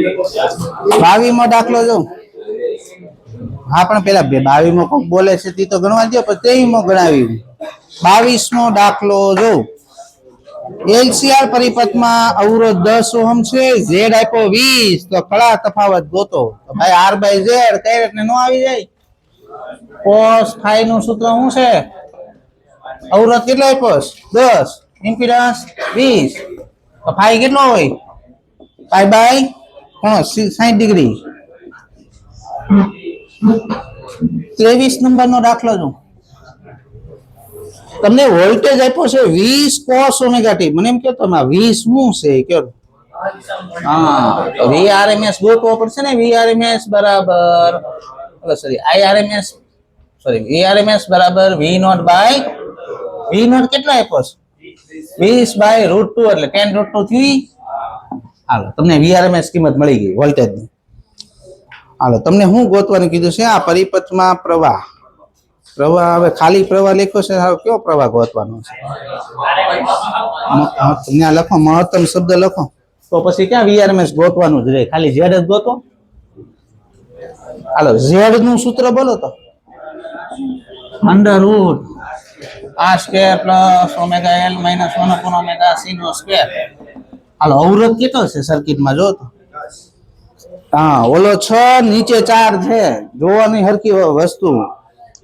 22મો દાખલો જો હા પણ પેલા 22મો કોક બોલે છે તે તો ગણવા દો પછી 23મો ગણાવી 22મો દાખલો જો એલસીઆર પરિપથમાં અવરોધ 10 ઓહમ છે ઝેડ આપ્યો 20 તો કળા તફાવત ગોતો તો ભાઈ આર બાય ઝેડ કઈ રીતે નો આવી જાય cos phi નું સૂત્ર શું છે અવરોધ કેટલો આપ્યો 10 ઇમ્પિડન્સ 20 તો phi કેટલો હોય પાઈ બાય 60 ડિગ્રી 23 નંબરનો દાખલો જો તમને વોલ્ટેજ આપ્યો છે 20 cos ઓમેગા t મને એમ કે તો 20 શું છે કયો હા તો VRMS ગોતવો પડશે ને VRMS બરાબર IRMS VRMS બરાબર V0 બાય V0 કેટલો આપ્યો છે 20 બાય √2 એટલે 10 √2 થી હાલો તમને VRMS કિંમત મળી ગઈ વોલ્ટેજ ની હાલો તમને શું ગોતવાનું કીધું છે આ પરિપથમાં પ્રવાહ હવે ખાલી પ્રવાહ લખ્યો છે કયો પ્રવાહ ગોતવાનો છે ત્યાં લખો મહત્તમ શબ્દ લખો તો પછી ક્યાં VRMS ગોતવાનું જ રહે ખાલી Z જ ગોતો હાલો Z નું સૂત્ર બોલો તો √ r² plus omega l minus 1 omega c નો સ્ક્વેર હાલો અવરોધ કેટલો છે સર્કિટમાં જો તો હા ઓલો 6 નીચે 4 છે જોવાની હરકી વસ્તુ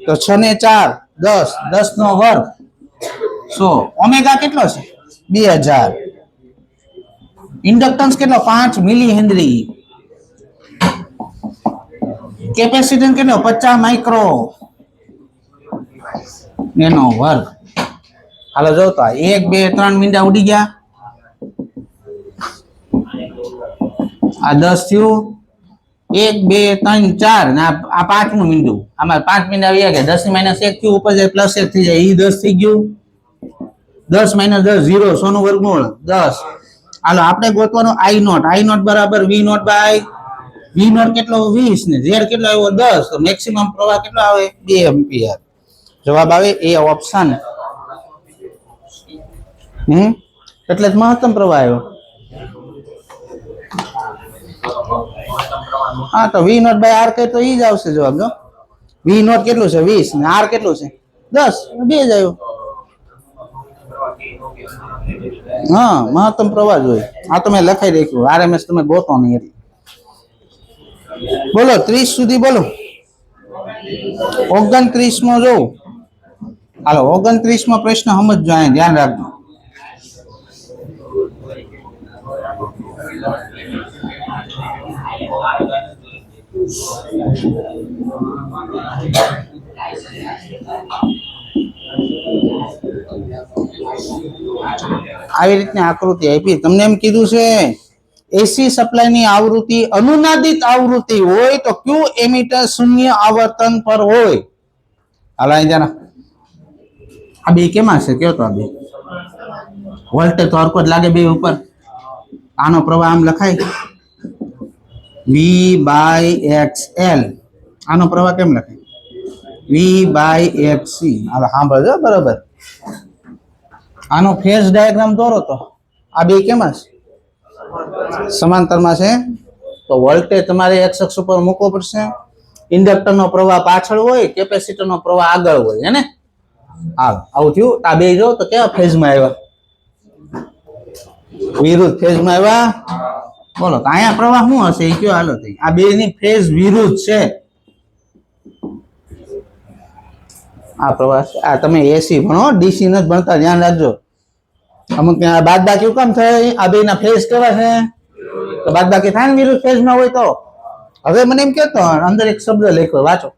તો 6 ને 4 10 10 નો વર્ગ 100 ઓમેગા કેટલો છે 2000 ઇન્ડક્ટન્સ કેટલો 5 મિલી હેનરી કેપેસિટન્સ કેટલો 50 માઇક્રો એનો વર્ગ હાલો જો તો 1 2 3 મીંડા ઉડી ગયા આ 10 થયું 1 2 3 4 ને આ 5 નું મીંડું આમાં 5 મીંડા આવી ગયા 10 ની -1 થયું ઉપર જાય +1 થઈ જાય ઈ 10 થઈ ગયું 10 - 10 0 100 નું વર્ગમૂળ 10 હાલો આપણે ગોતવાનું I0 બરાબર V0 બાય V0 કેટલો 20 ને Z કેટલો આવ્યો 10 તો મેક્સિમમ પ્રવાહ કેટલો આવે 2 એમ્પિયર જવાબ આવે એ ઓપ્શન એટલે જ મહત્તમ પ્રવાહ આવ્યો હા તો V0 બાય R કહે તો ઈ જ આવશે જવાબ જો V0 કેટલું છે 20 ને R કેટલું છે 10 બે જ આવ્યો હા મહત્તમ પ્રવાહ જોઈએ આ તો મેં લખાઈ રાખ્યું RMS તમે ગોતો નહીં એટલે બોલો 30 સુધી બોલો 29મો જો હાલો 29મો પ્રશ્ન સમજજો અહીં ધ્યાન રાખજો આવી રીતની આકૃતિ આપી તમને એમ કીધું છે એસી સપ્લાય ની આવૃત્તિ અનુનાદિત આવૃત્તિ હોય તો ક્યુ એમીટર શૂન્ય આવર્તન પર હોય હાલા જાના આ બે કેમાં છે કયો તો આ બે વોલ્ટેજ તો હરકો જ લાગે બે ઉપર આનો પ્રવાહ આમ લખાય V/XL આનો પ્રવાહ કેમ લખાય V/XC હાલો સાંભળજો બરાબર આનો ફેઝ ડાયાગ્રામ દોરો તો આ બે કેમાં છે સમાંતરમાં છે તો વોલ્ટેજ તમારે x અક્ષ ઉપર મૂકવો પડશે ઇન્ડક્ટર નો પ્રવાહ પાછળ હોય કેપેસિટર નો પ્રવાહ આગળ હોય હે ને હાલ આવું થયું આ બે જો તો કેવા ફેઝમાં આવ્યા વિરુદ્ધ ફેઝમાં આવ્યા બોલો તો અહીંયા પ્રવાહ શું હશે એ કયો હાલો થઈ આ બે ની ફેઝ વિરુદ્ધ છે આ પ્રવાહ આ તમે એસી ભણો ડીસી નથી ભણતા ધ્યાન રાખજો અમુક બાદબાકી કેમ થાય આ બે ના ફેઝ કેવા છે તો બાદબાકી થાય ને વિરુદ્ધ ફેઝમાં હોય તો હવે મને એમ કેતો અંદર એક શબ્દ લખ્યો વાંચો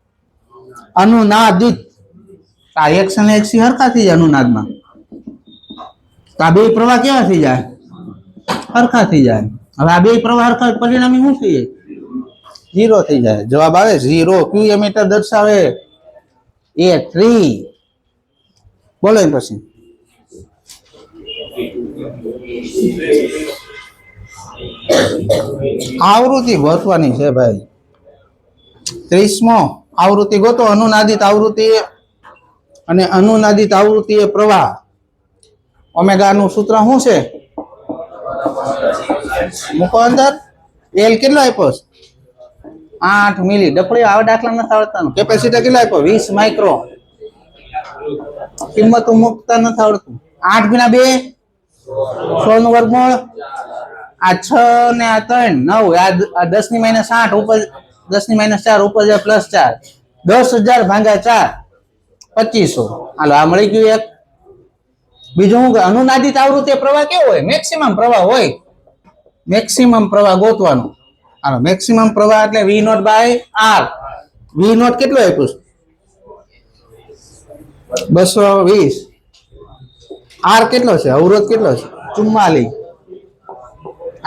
અનુનાદિત આ એક્સ અને એક્સી હરખા થઈ જાય અનુનાદમાં તો આ બે પ્રવાહ કેવા થઈ જાય હરખા થઈ જાય હવે આ બે પ્રવાહ હરખા પરિણામી શું થઈ જાય 0 થઈ જાય જવાબ આવે 0 ક્યુ એમીટર દર્શાવે A3 બોલો એમ પછી આવૃત્તિ ગોતવાની છે ભાઈ 30મો આવૃત્તિ ગોતો અનુનાદિત આવૃત્તિ અને અનુનાદિત આવૃત્તિ એ પ્રવાહ ઓમેગા નું સૂત્ર શું છે મૂકો અંદર એલ કેટલો આપ્યો છે? 8 મિલી. ડફળી આવા દાખલા નથી આવડતા. કેપેસિટર કેટલો આપ્યો? 20 માઇક્રો. કિંમત મુકતા નથી આવડતું. 8 ગુણ્યા 2 100 નું વર્ગમૂળ. આ 6 ને આ 3 9. આ 10 ની -8 ઉપર 10 ની -4 ઉપર જાય +4. 10,000 ભાગ્યા 4 2500. હાલો આ મળી ગયું એક. બીજું શું? અનુનાદિત આવૃત્તિ પ્રવાહ કેવો હોય? મેક્સિમમ પ્રવાહ હોય. મેક્સિમમ પ્રવાહ ગોતવાનો. હાલો મેક્સિમમ પ્રવાહ એટલે V naught by R. V naught કેટલો આપ્યું? 220. R કેટલો છે? અવરોધ કેટલો છે? 44.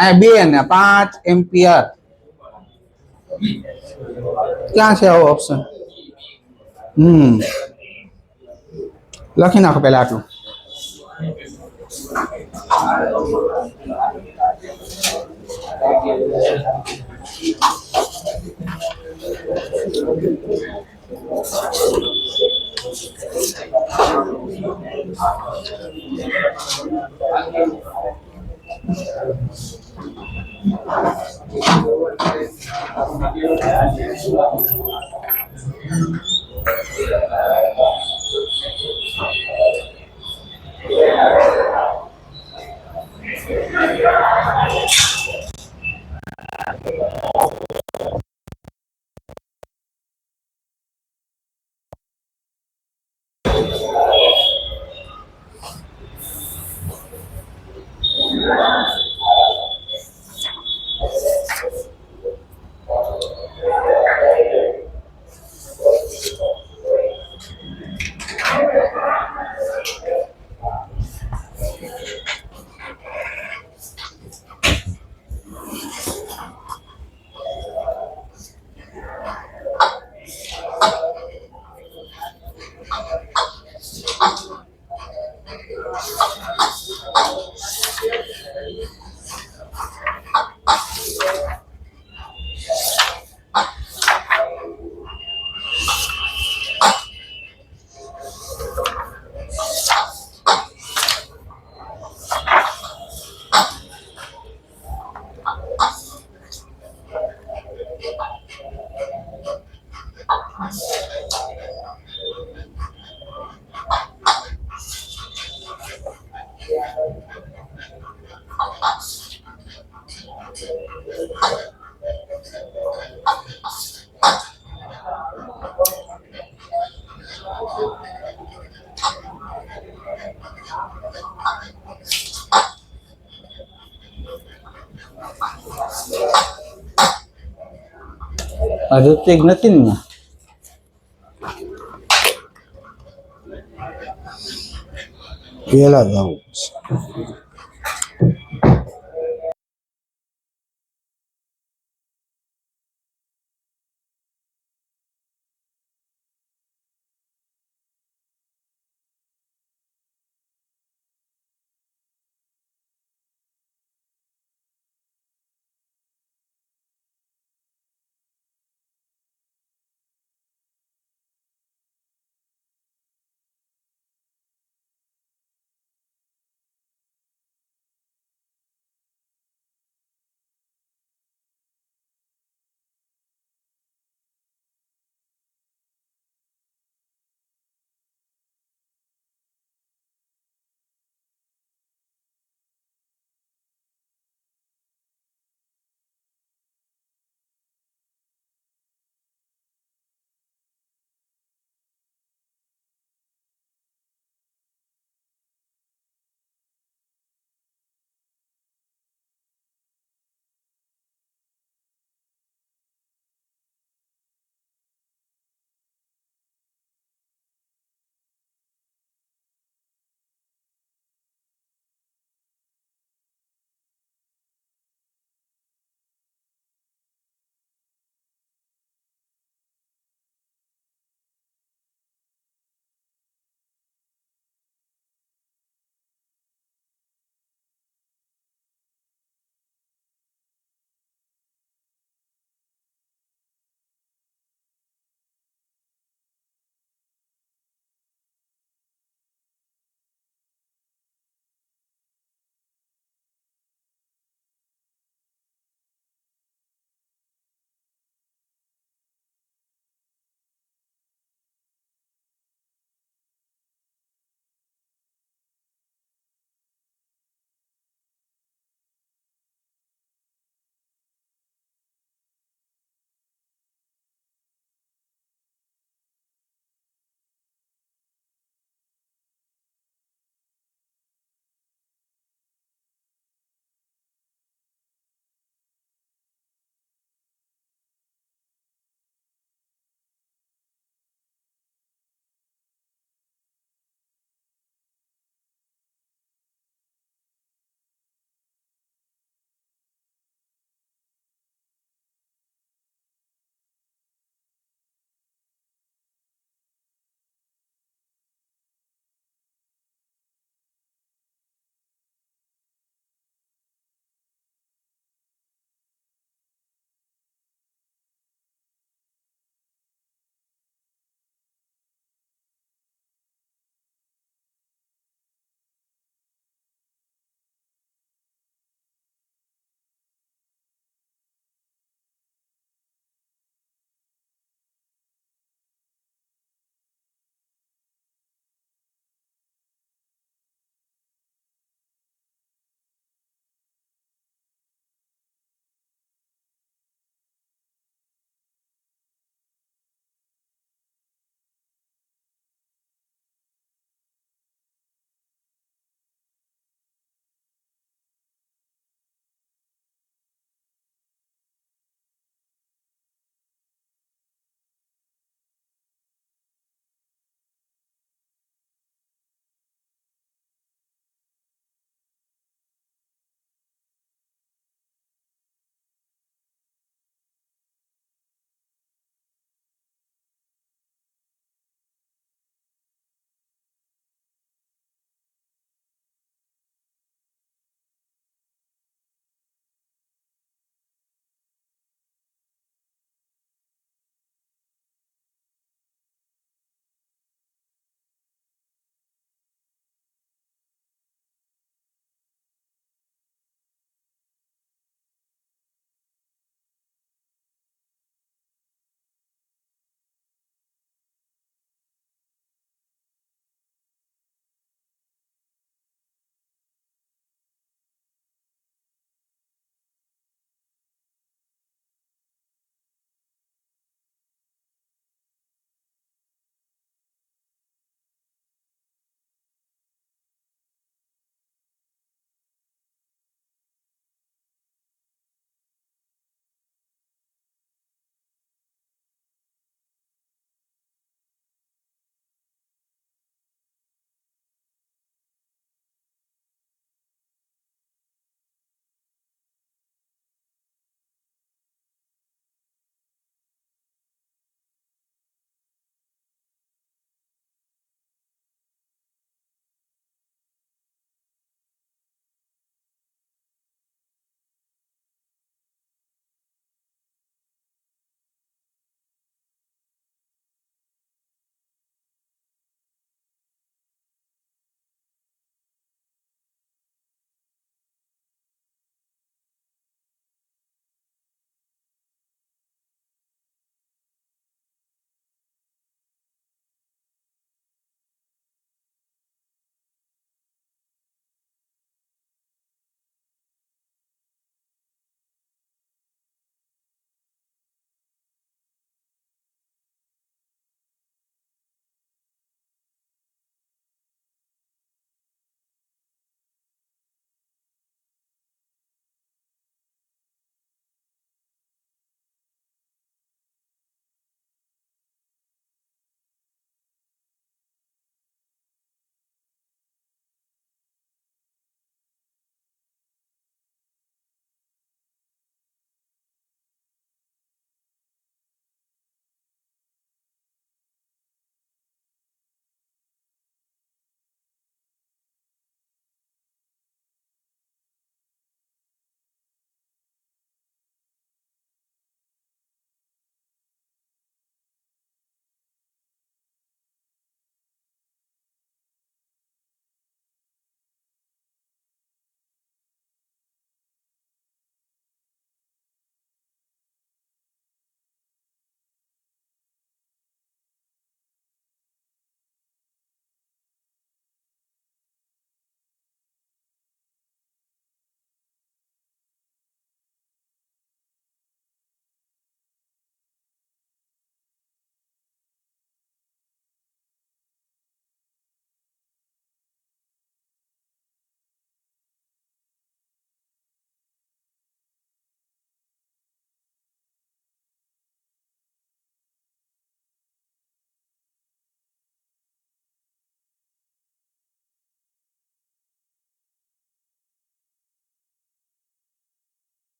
આ 2 અને 5 એમ્પિયર. ક્યાં છે આવો ઓપ્શન? લખી નાખો પેલા આટલું. ઋતિક નથી ને? પેલા જવું.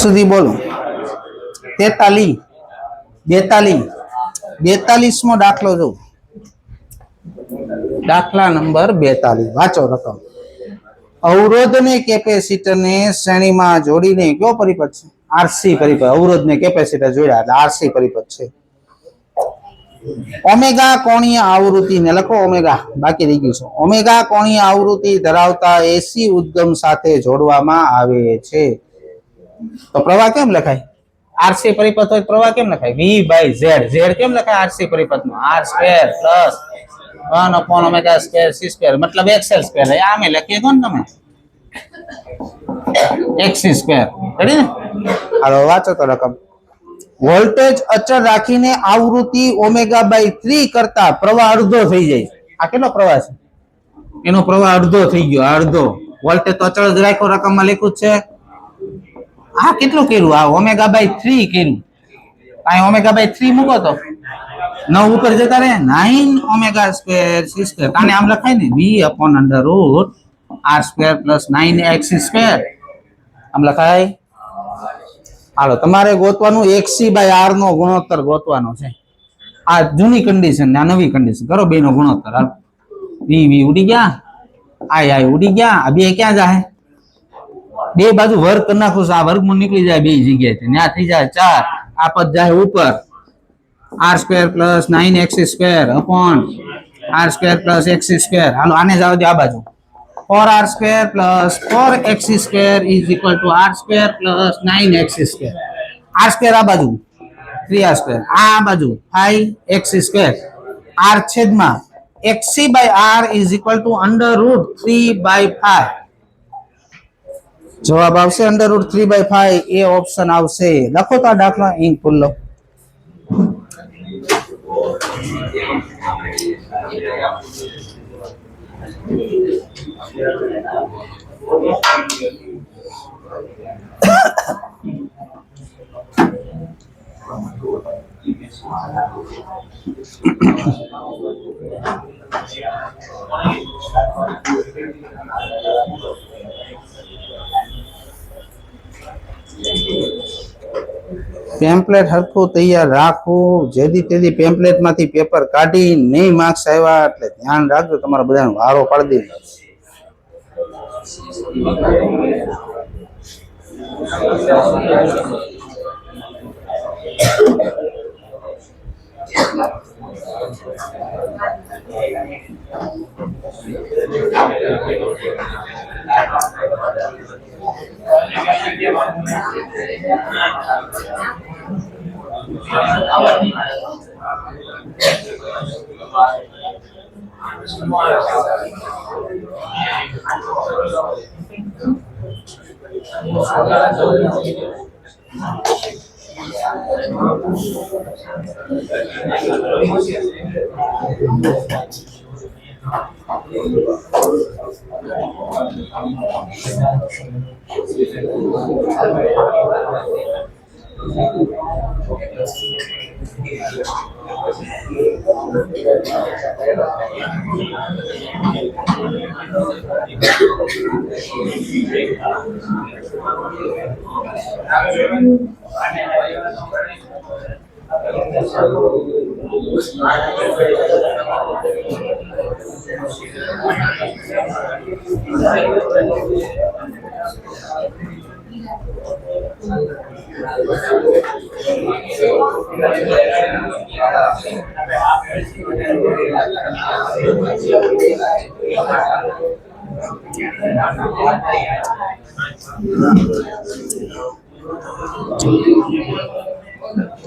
સુધી બોલો 43 42મો દાખલો જો દાખલા નંબર 42 વાંચો રકમ અવરોધ ને કેપેસિટર ને શ્રેણીમાં જોડીને કયો પરિપથ છે આરસી પરિપથ અવરોધ ને કેપેસિટર જોડ્યા એટલે આરસી પરિપથ છે ઓમેગા કોણીય આવૃત્તિ ને લખો ઓમેગા બાકી રહી ગયું છે ઓમેગા કોણીય આવૃત્તિ ધરાવતા એસી ઉદ્ગમ સાથે જોડવામાં આવે છે તો પ્રવાહ કેમ લખાય આરસી પરિપથ હોય પ્રવાહ કેમ લખાય v બાય z z કેમ લખાય આરસી પરિપથ નો r square plus 1 upon omega square c square मतलब xl square है आमे લખીએ કોણ તમે xc square રેડી ને હાલો વાંચો તો રકમ વોલ્ટેજ અચળ રાખીને આવૃત્તિ ઓમેગા બાય 3 કરતા પ્રવાહ અડધો થઈ જાય આ કેટલો પ્રવાહ છે એનો પ્રવાહ અડધો થઈ ગયો અડધો વોલ્ટેજ તો અચળ જ રાખ્યો રકમમાં લખ્યું છે આ કેટલું કર્યું આ ઓમેગા બાય 3 કર્યું આ ઓમેગા બાય 3 મૂકો તો 9 ઉપર જતા રહે 9 ઓમેગા સ્ક્વેર c સ્ક્વેર આને આમ લખાય ને v upon under root r square plus 9x square આમ લખાય હાલો તમારે ગોતવાનું xc બાય r નો ગુણોત્તર ગોતવાનો છે આ જૂની કન્ડિશન ને આ નવી કન્ડિશન કરો બે નો ગુણોત્તર હાલો v v ઉડી ગયા આય ઉડી ગયા આ બે ક્યાં જાય બે બાજુ વર્ગ કરી નાખો આ વર્ગમૂળ નીકળી જાય બે જગ્યાએથી ત્યાં થઈ જાય 4 આ પદ જાય ઉપર r square plus 9x square upon r square plus x square હાલો આને જાવ દે આ બાજુ 4r square plus 4x square is equal to r square plus 9x square r square આ બાજુ 3r સ્ક્વેર આ બાજુ 5x સ્ક્વેર r છેદમાં xc by r is equal to under root 3 by 5 જવાબ આવશે under root 3 by 5 A option આવશે લખો તો આ દાખલો ઇંક ફૂલ લો પેમ્પલેટ હરખું તૈયાર રાખવું જેથી તેદી પેમ્પલેટ માંથી પેપર કાઢી નહીં માર્ક્સ આવ્યા એટલે ધ્યાન રાખજો તમારા બધાનો વારો પાડી દે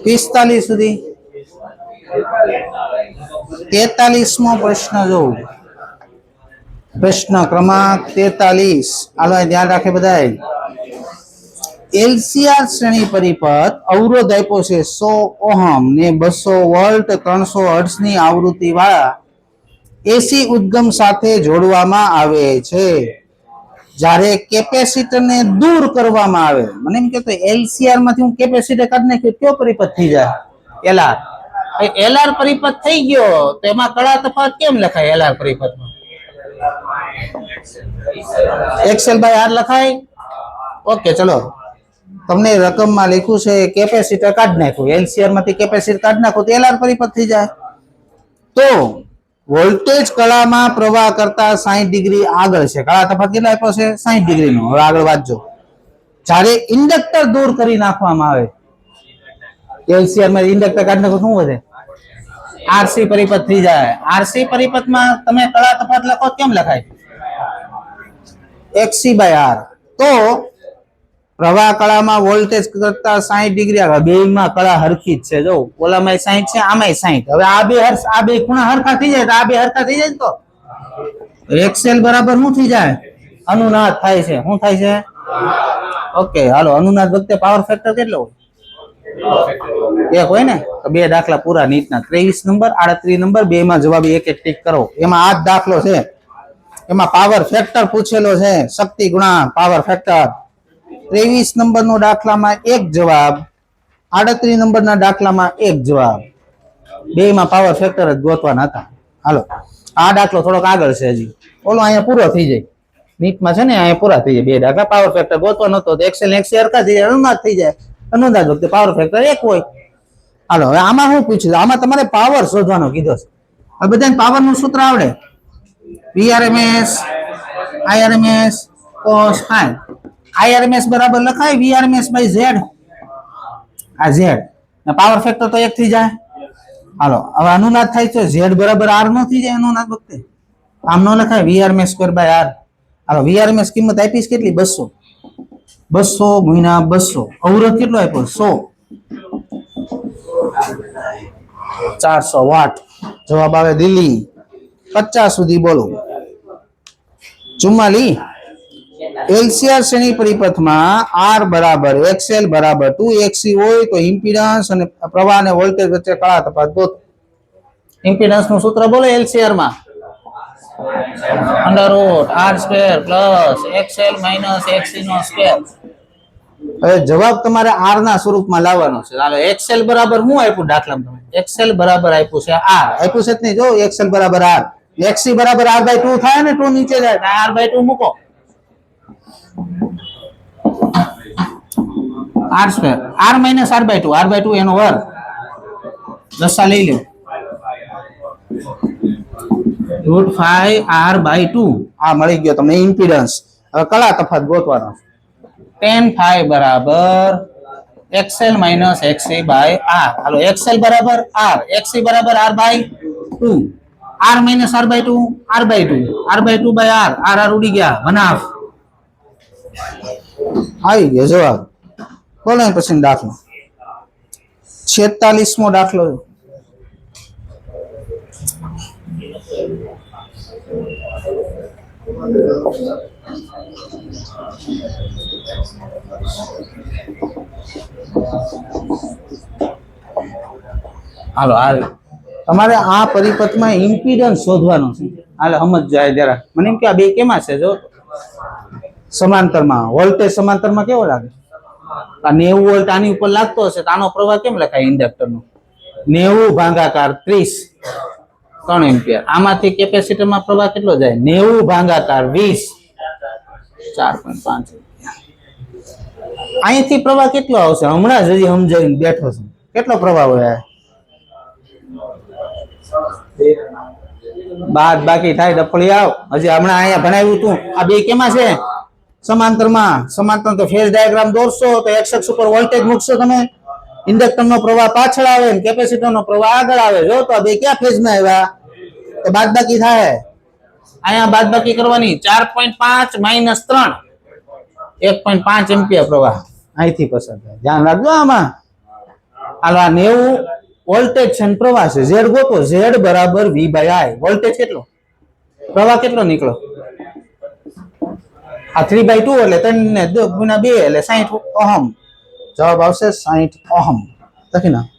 પિસ્તાલીસ સુધી 43મો પ્રશ્ન જોઉં પ્રશ્ન ક્રમાંક 43 હાલો ધ્યાન રાખે બધાય એલસીઆર શ્રેણી પરિપથ અવરોધ આપ્યો છે 100 ઓહમ ને 200 વોલ્ટ 300 હર્ટ્ઝ ની આવૃત્તિ વાળા એસી ઉદ્ગમ સાથે જોડવામાં આવે છે જ્યારે કેપેસિટર ને દૂર કરવામાં આવે મને એમ કે તો એલસીઆર માંથી હું કેપેસિટર કાઢી નાખ્યું કયો પરિપથ થઈ જાય એલઆર એલઆર પરિપથ થઈ ગયો તો એમાં કળા તફાવત કેમ લખાય એલઆર પરિપથમાં XL બાય R લખાય ઓકે ચલો તમને રકમમાં લખ્યું છે કેપેસિટર કાઢી નાખ્યું, એલસીઆર માંથી કેપેસિટર કાઢી નાખો તો એલઆર પરિપથ થઈ જાય. તો વોલ્ટેજ કળામાં પ્રવાહ કરતા 60 ડિગ્રી આગળ છે. કળા તફાવત કેટલા આપ્યો છે? 60 ડિગ્રીનો. હવે આગળ વાંચજો. જ્યારે ઇન્ડક્ટર દૂર કરી નાખવામાં આવે, એલસીઆર માં ઇન્ડક્ટર કાઢી નાખો શું વધે? આરસી પરિપથ થઈ જાય. આરસી પરિપથમાં તમે કળા તફાવત લખો કેમ લખાય? XC by R. તો પ્રવાહ કળામાં વોલ્ટેજ કરતા 60 ડિગ્રી આગળ, બેયમાં કળા હરખી જ છે. જો ઓલામાં 60 છે, આમાંય 60. હવે આ બે ખૂણા હરખા થઈ જાય તો આ બે હરખા થઈ જાય તો XL બરાબર શું થઈ જાય? અનુનાદ થાય છે. શું થાય છે? ઓકે, હાલો. અનુનાદ વખતે પાવર ફેક્ટર કેટલો હોય? એક હોય ને. તો બે દાખલા પૂરા નીટના 23 નંબર 38 નંબર બેમાં જવાબ એક એક ટીક કરો. એમાં આ જ દાખલો છે, એમાં પાવર ફેક્ટર પૂછેલો છે, શક્તિ ગુણાંક પાવર ફેક્ટર. 23 નંબરનો દાખલામાં એક જવાબ, 38 નંબરના દાખલામાં એક જવાબ. બેમાં પાવર ફેક્ટર જ ગોતવાના હતા. હાલો, આ દાખલો થોડોક આગળ છે હજી. ઓલો અહીંયા પૂરો થઈ જાય નીટમાં છે ને, અહીંયા પૂરા થઈ જાય બે દાખલા. પાવર ફેક્ટર ગોતવાનો હતો તો એક્સેલ એક્સી હરખા થઈ જાય, અનુનાદ થઈ જાય. અનુનાદ વખતે પાવર ફેક્ટર એક હોય. હાલો, હવે આમાં શું પૂછ્યું? આમાં તમારે પાવર શોધવાનો કીધો છે. હવે બધાને પાવરનું સૂત્ર આવડે? VRMS IRMS cos phi. IRMS બરાબર લખાય VRMS by Z. આ Z ને પાવર ફેક્ટર તો એક થઈ જાય. હાલો, હવે અનુનાદ થાય છે Z બરાબર R નો થઈ જાય. અનુનાદ વખતે આમ નો લખાય VRMS સ્ક્વેર બાય R. હાલો, VRMS કિંમત આપીશ કેટલી? 200. 200 ગુણ્યા 200. અવરોધ કેટલો આપ્યો? 100. 400 વોટ. જવાબ આવે દિલ્હી. 50 સુધી બોલો. 44. એલસીઆર શ્રેણી પરિપથમાં R બરાબર XL બરાબર 2XC હોય તો ઇમ્પિડન્સ અને પ્રવાહ અને વોલ્ટેજ વચ્ચે કળા તફાવત ગોતો. ઇમ્પિડન્સ નું સૂત્ર બોલો એલસીઆર માં. √R² + XL - XC નો સ્ક્વેર. હવે જવાબ તમારે R ના સ્વરૂપમાં લાવવાનો છે. હાલો, XL બરાબર શું આપ્યું દાખલામાં? તમે XL બરાબર આપ્યું છે R. આપ્યું છે નહીં? જો XL બરાબર R, XC બરાબર R/2 થાય ને, 2 નીચે જાય R/2 મૂકો. R² R - R/2, R/2 એનો વર્ગ. દસા લઈ લો. √5R/2 આ મળી ગયો તમને ઇમ્પિડન્સ. હવે કળા તફાવત ગોતવાનો. tan phi બરાબર XL - XC by R. Hello, XL બરાબર R, XC બરાબર R/2. R - R/2 R/2 R/2 by R. R ઉડી ગયા. 1/2 આવી ગયો જવાબ. બોલો પછી દાખલો 46મો દાખલો. હાલો, તમારે આ પરિપથમાં ઇમ્પિડન્સ શોધવાનો છે. હાલે સમજ જાય જરા. મને એમ કે આ બે કેમાં છે? જો સમાંતરમાં. વોલ્ટેજ સમાંતરમાં કેવો લાગે? આ 90 વોલ્ટ આની ઉપર લાગતો હશે તો આનો પ્રવાહ કેમ લખાય? ઇન્ડક્ટર નો 90 ભાગાકાર 30 3 એમ્પિયર. આમાંથી કેપેસિટરમાં પ્રવાહ કેટલો જાય? 90 ભાગાકાર 20 4.5. અહીંથી પ્રવાહ કેટલો આવશે? હમણાં જ હજી સમજાવીને બેઠો છું. કેટલો પ્રવાહ હોય? બાદ બાકી થાય ડફળી આવ. હજી હમણાં અહીંયા ભણાવ્યું તું. આ બે કેમાં છે? સમાંતરમાં. સમાંતર તો ફેઝ ડાયાગ્રામ દોરશો તો x અક્ષ ઉપર વોલ્ટેજ મૂકશો તમે. ઇન્ડક્ટર નો પ્રવાહ પાછળ આવે ને કેપેસિટર નો પ્રવાહ આગળ આવે. જો તો આ બે ક્યાં ફેઝમાં આવ્યા? તો બાદબાકી થાય. અહીંયા બાદબાકી કરવાની. 4.5 - 3 1.5 એમ્પિયર પ્રવાહ અહીંથી પસાર થાય. ધ્યાન રાખજો આમાં. હાલો, આ 90 વોલ્ટેજ છે ને પ્રવાહ છે. Z ગોતો. Z બરાબર V/I. વોલ્ટેજ કેટલો? પ્રવાહ કેટલો નીકળો? આ 3/2 એટલે 3 ને 2 ગુણ્યા 2 એટલે 60 ઓહમ. જવાબ આવશે 60 ઓહમ. લખી નાખ.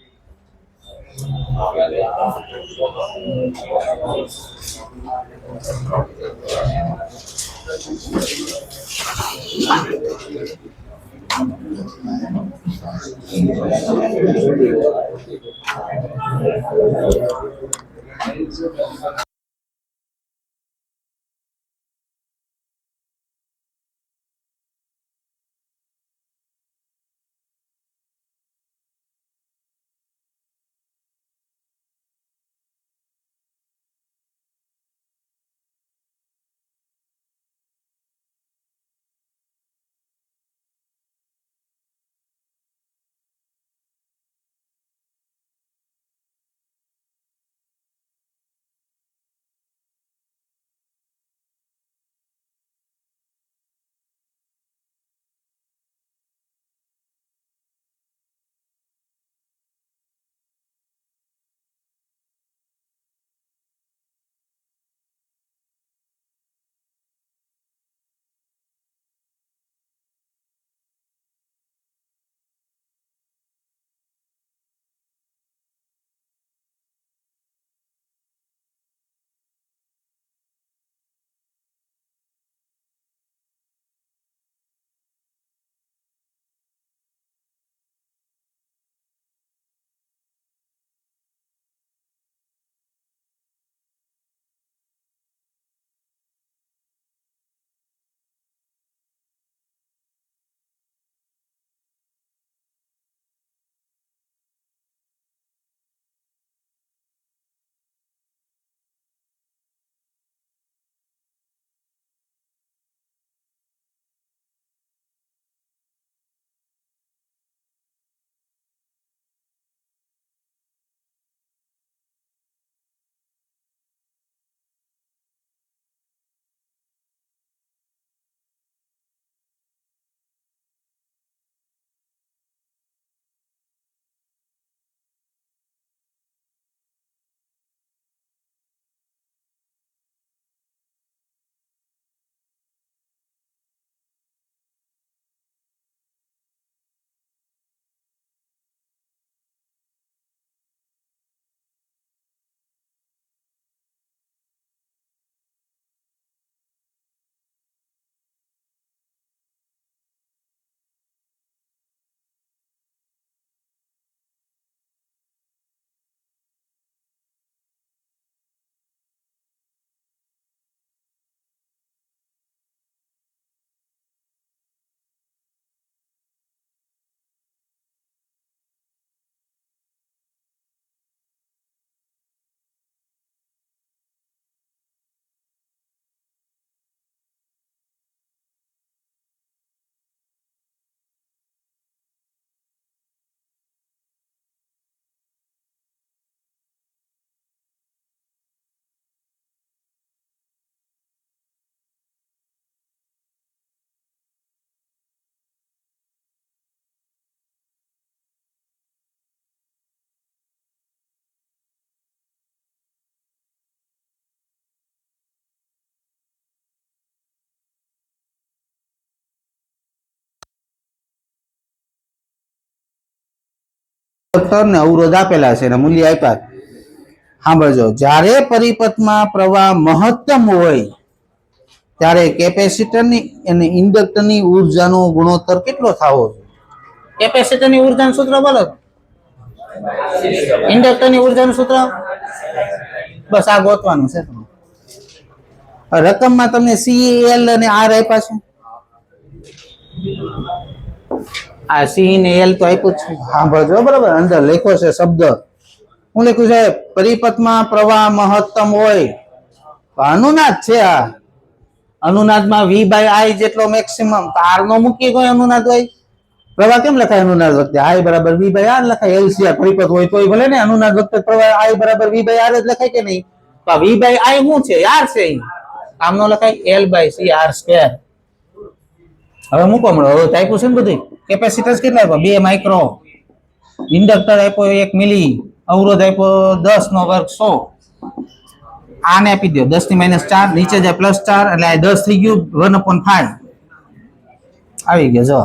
ઇન્ડક્ટર ને અવરોધ આપેલા છે, એના મૂલ્ય આપ્યા. સાંભળજો, જ્યારે પરિપથમાં પ્રવાહ મહત્તમ હોય ત્યારે કેપેસિટરની અને ઇન્ડક્ટરની ઉર્જાનો ગુણોત્તર કેટલો થવો જોઈએ? કેપેસિટરની ઉર્જાનું સૂત્ર બોલો. ઇન્ડક્ટરની ઉર્જાનું સૂત્ર બસ આ ગોતવાનું છે. રકમમાં તમને CL અને R આપ્યા છે. આ C ને L તો આપ્યું છે. સાંભળજો બરાબર, અંદર લખ્યો છે શબ્દ. હું લખ્યું છે? પરિપથમાં પ્રવાહ મહત્તમ હોય તો અનુનાદ છે. આ અનુનાદમાં V/I જેટલો મેક્સિમમ. R નો મૂકી કોઈ અનુનાદ હોય? પ્રવાહ કેમ લખાય અનુનાદ વખતે? I બરાબર V/R લખાય. LCR પરિપથ હોય તોય ભલે ને, અનુનાદ વખતે પ્રવાહ I બરાબર V/R જ લખાય કે નહીં? તો V/I શું છે? R છે. આમ નો લખાય L/C R². હવે મૂકો મળો. હવે આપ્યું છે ને બધું. કેપેસિટન્સ કેટલા આપ્યા? 2 માઇક્રો. ઇન્ડક્ટર આપ્યો 1 મિલી. અવરોધ આપ્યો 10 નો વર્ગ 100. આને આપી દો 10 ની -4, નીચે જાય +4, એટલે આ 10 થઈ ગયું. 1/5 આવી ગયો. જો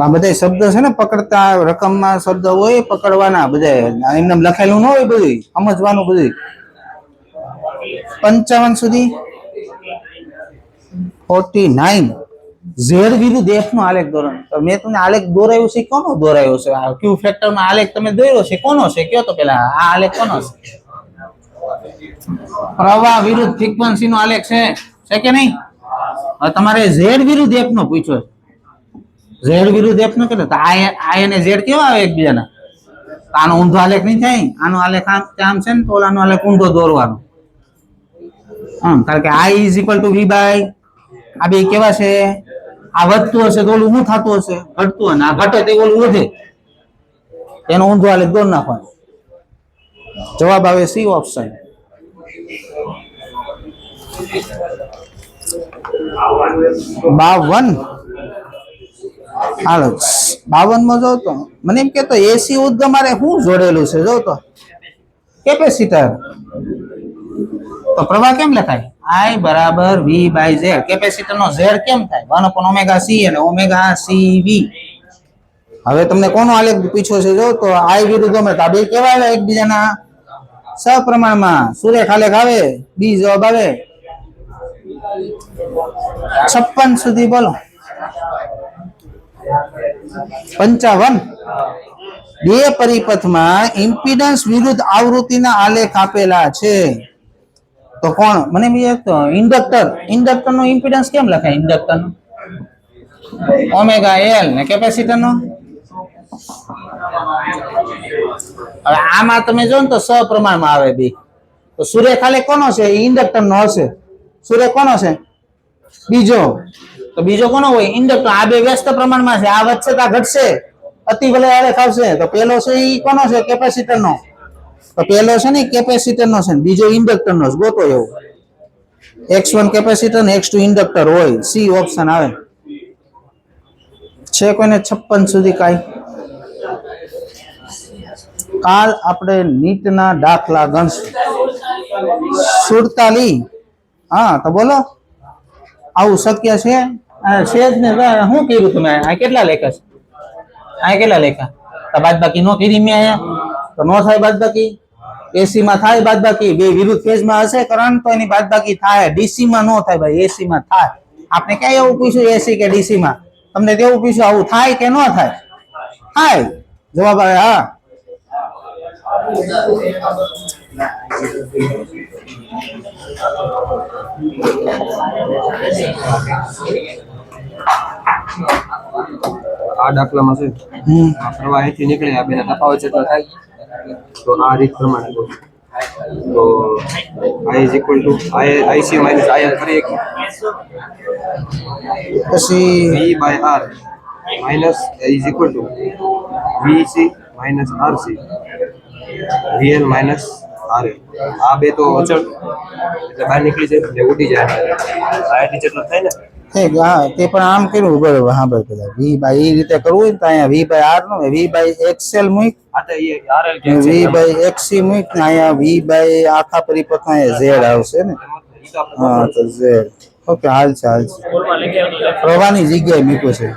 આ બધા શબ્દ છે ને પકડતા, રકમમાં શબ્દ હોય પકડવાના બધા, એમને લખેલું ન હોય, બધું સમજવાનું. બધું 55 સુધી 49. ઝેડ વિરુદ્ધ એફ નો આલેખ દોરો. મેં તમને આલેખ દોરાયો છે, કોનો દોરાયો છે? આ ક્યુ ફેક્ટર માં આલેખ તમે દોર્યો છે, કોનો છે? કયો તો પેલા આ આલેખ કોનો છે? પ્રવાહ વિરુદ્ધ ફ્રીક્વન્સી નો આલેખ છે કે નહીં? તમારે ઝેડ વિરુદ્ધ એફ નો પૂછ્યો. ઝેડ વિરુદ્ધ એફ નો કેટલો? આ અને ઝેડ કેવા આવે એકબીજાના? આનો ઊંધો આલેખ નહીં થાય. આનો આલેખ આમ છે ને, તો ઓલાનો આલેખ ઊંધો દોરવાનો. કારણ કે I = V/, આ બે કેવા છે? આ વધતું હશે તો ઓલું શું થતું હશે? ઘટતું. અને આ ઘટે તો ઓલું વધે. એનો ઊંધો આલેખ દોર નાખવાનો. જવાબ આવે C ઓપ્શન. 52. હાલો 52 માં જો તો મને એમ કેતો એસી ઉદ્ગમ મારે શું જોડેલું છે? જો તો કેપેસિટર. તો પ્રવાહ કેમ લખાય? I બરાબર V/Z. કેપેસિટર નો Z કેમ થાય? 1/ωc અને ωCV. હવે તમને કોનો આલેખ પૂછ્યો છે? જો તો I વિરુદ્ધ ω. આ બે કેવા આવે એકબીજાના? સપ્રમાણમાં. સુરેખ આલેખ આવે. બી જવાબ આવે. 56 સુધી બોલો. 55. બે પરિપથમાં ઇમ્પિડન્સ વિરુદ્ધ આવૃત્તિના આલેખ આપેલા છે. તો કોણ? મને ઇન્ડક્ટર નો ઇમ્પિડન્સ કેમ લખાય? ઇન્ડક્ટર નો ωL ને કેપેસિટર નો. હવે આમાં તમે જો ને તો સપ્રમાણમાં આવે બે. તો સુરેખ આલેખ કોનો છે? ઇન્ડક્ટર નો હશે. સુરેખ કોનો છે? બીજો. તો બીજો કોનો હોય? ઇન્ડક્ટર. આ બે વ્યસ્ત પ્રમાણમાં છે. આ વધશે તો આ ઘટશે. અતિ વલય આલેખ આવશે. તો પેલો છે ઈ કોનો છે? કેપેસિટર નો. તો પેલો છે ને કેપેસિટર નો છે, બીજો ઇન્ડક્ટર નો. ગોતો એવું. X1 કેપેસિટર ને X2 ઇન્ડક્ટર હોય. C ઓપ્શન આવે. છે કોઈને 56 સુધી કાઈ? કાલ આપણે નીટના દાખલા ગણશું. 47. હા તો બોલો. આવું શક્ય છે? છે જ ને. શું કર્યું તમે? આ કેટલા લેખા છે? આ કેટલા લેખા? તો બાદબાકી નો કરી મેં આયા તો નો થાય બાદબાકી. એસી માં થાય બાદબાકી. બે વિરુદ્ધ ફેઝમાં હશે કરંટ તો એની બાદબાકી થાય. ડીસી માં નો થાય ભાઈ, એસી માં થાય. આપણે ક્યાં એવું પૂછ્યું એસી કે ડીસી માં? તમને તેવું પૂછ્યું આવું થાય કે નો થાય? થાય. જવાબ આવે હા. આ દાખલામાં છે પ્રવાહ અહીંથી નીકળે, આ બેના તફાવત જેટલો થાય. તો આ રીત પ્રમાણે તો I = IC - IR કરી પછી V/R minus is equal to VC minus RC VL minus RL. આ બે તો અચળ એટલે બહાર નીકળી જાય એટલે ઉડી જાય. આથી જેટલો થાય ને હા તે પણ આમ કર્યું બરોબર. હા ભાઈ પેલા V/E રીતે કરવું હોય ને તો અહીંયા V/R નો V/XL મૂક. આ તો એ RL કે V/XC મૂક ને અહીંયા V/ આખા પરિપથમાં Z આવશે ને. હા તો Z ઓકે હાલ છે સ્કૂલમાં લખી આવ્યું તો પ્રવાહની જગ્યાએ મૂક્યું છે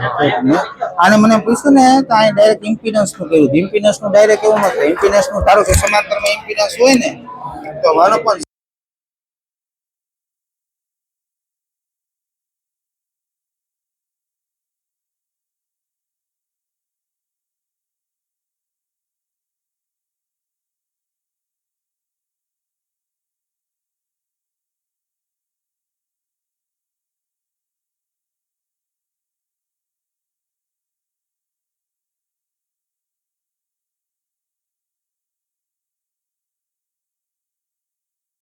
આને મને પૂછ્યું ને તો અહીં ડાયરેક્ટ ઇમ્પિડન્સ નું કર્યું ઇમ્પિડન્સ નું ડાયરેક્ટ એવું નથી ઇમ્પિડન્સ નું ધારો કે સમાંતરમાં ઇમ્પિડન્સ હોય ને તો 1/6